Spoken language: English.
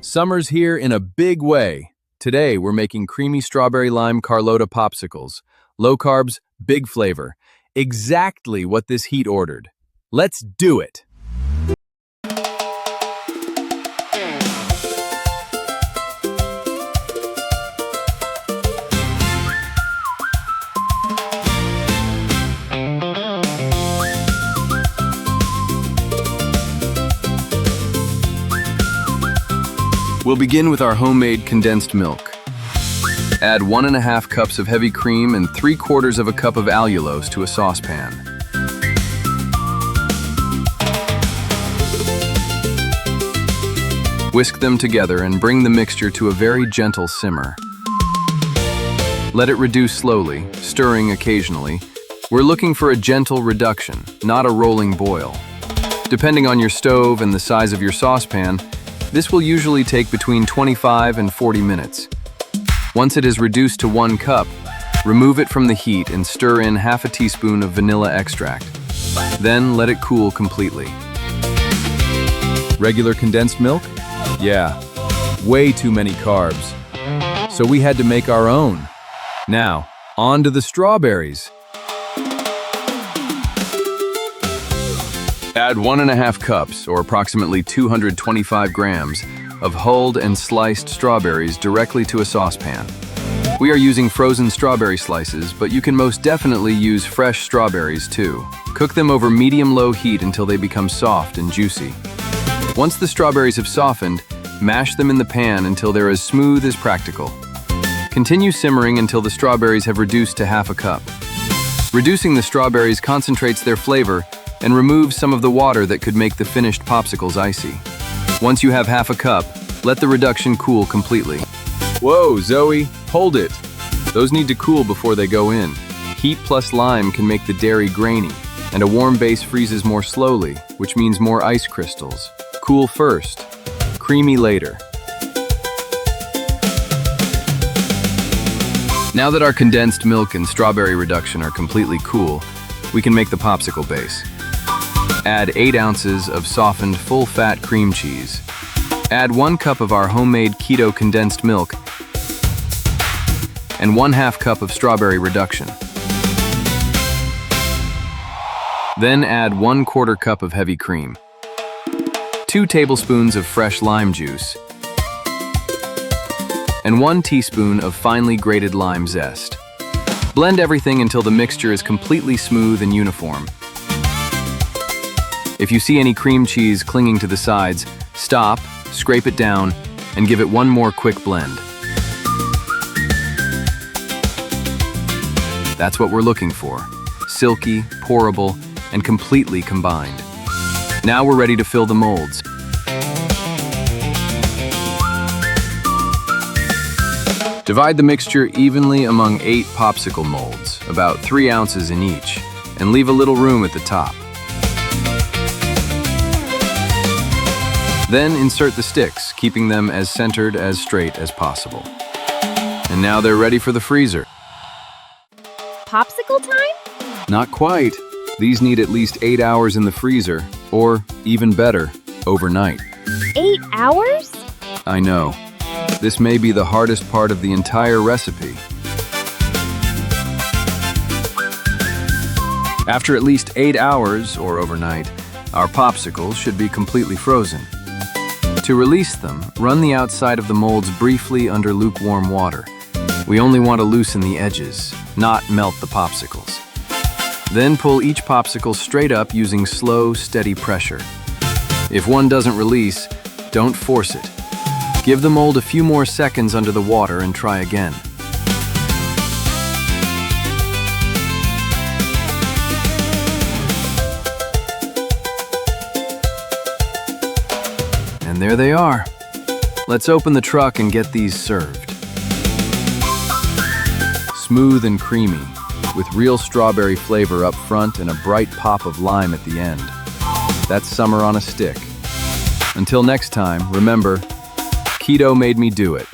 Summer's here in a big way. Today, we're making creamy strawberry-lime CARLOTA popsicles. Low carbs, big flavor. Exactly what this heat ordered. Let's do it! We'll begin with our homemade condensed milk. Add 1½ cups of heavy cream and 3/4 of a cup of allulose to a saucepan. Whisk them together and bring the mixture to a very gentle simmer. Let it reduce slowly, stirring occasionally. We're looking for a gentle reduction, not a rolling boil. Depending on your stove and the size of your saucepan, this will usually take between 25 and 40 minutes. Once it is reduced to 1 cup, remove it from the heat and stir in ½ teaspoon of vanilla extract. Then let it cool completely. Regular condensed milk? Yeah, way too many carbs. So we had to make our own. Now, on to the strawberries. Add 1½ cups, or approximately 225 grams, of hulled and sliced strawberries directly to a saucepan. We are using frozen strawberry slices, but you can most definitely use fresh strawberries too. Cook them over medium-low heat until they become soft and juicy. Once the strawberries have softened, mash them in the pan until they're as smooth as practical. Continue simmering until the strawberries have reduced to ½ cup. Reducing the strawberries concentrates their flavor and removes some of the water that could make the finished popsicles icy. Once you have ½ cup, let the reduction cool completely. Whoa, Zoe, hold it! Those need to cool before they go in. Heat plus lime can make the dairy grainy, and a warm base freezes more slowly, which means more ice crystals. Cool first, creamy later. Now that our condensed milk and strawberry reduction are completely cool, we can make the popsicle base. Add 8 ounces of softened full-fat cream cheese. Add 1 cup of our homemade keto condensed milk and 1/2 cup of strawberry reduction. Then add 1/4 cup of heavy cream, 2 tablespoons of fresh lime juice, and 1 teaspoon of finely grated lime zest. Blend everything until the mixture is completely smooth and uniform. If you see any cream cheese clinging to the sides, stop, scrape it down, and give it one more quick blend. That's what we're looking for. Silky, pourable, and completely combined. Now we're ready to fill the molds. Divide the mixture evenly among 8 popsicle molds, about 3 ounces in each, and leave a little room at the top. Then insert the sticks, keeping them as centered as straight as possible. And now they're ready for the freezer. Popsicle time? Not quite. These need at least 8 hours in the freezer, or, even better, overnight. 8 hours? I know. This may be the hardest part of the entire recipe. After at least 8 hours, or overnight, our popsicles should be completely frozen. To release them, run the outside of the molds briefly under lukewarm water. We only want to loosen the edges, not melt the popsicles. Then pull each popsicle straight up using slow, steady pressure. If one doesn't release, don't force it. Give the mold a few more seconds under the water and try again. And there they are. Let's open the truck and get these served. Smooth and creamy, with real strawberry flavor up front and a bright pop of lime at the end. That's summer on a stick. Until next time, remember, keto made me do it.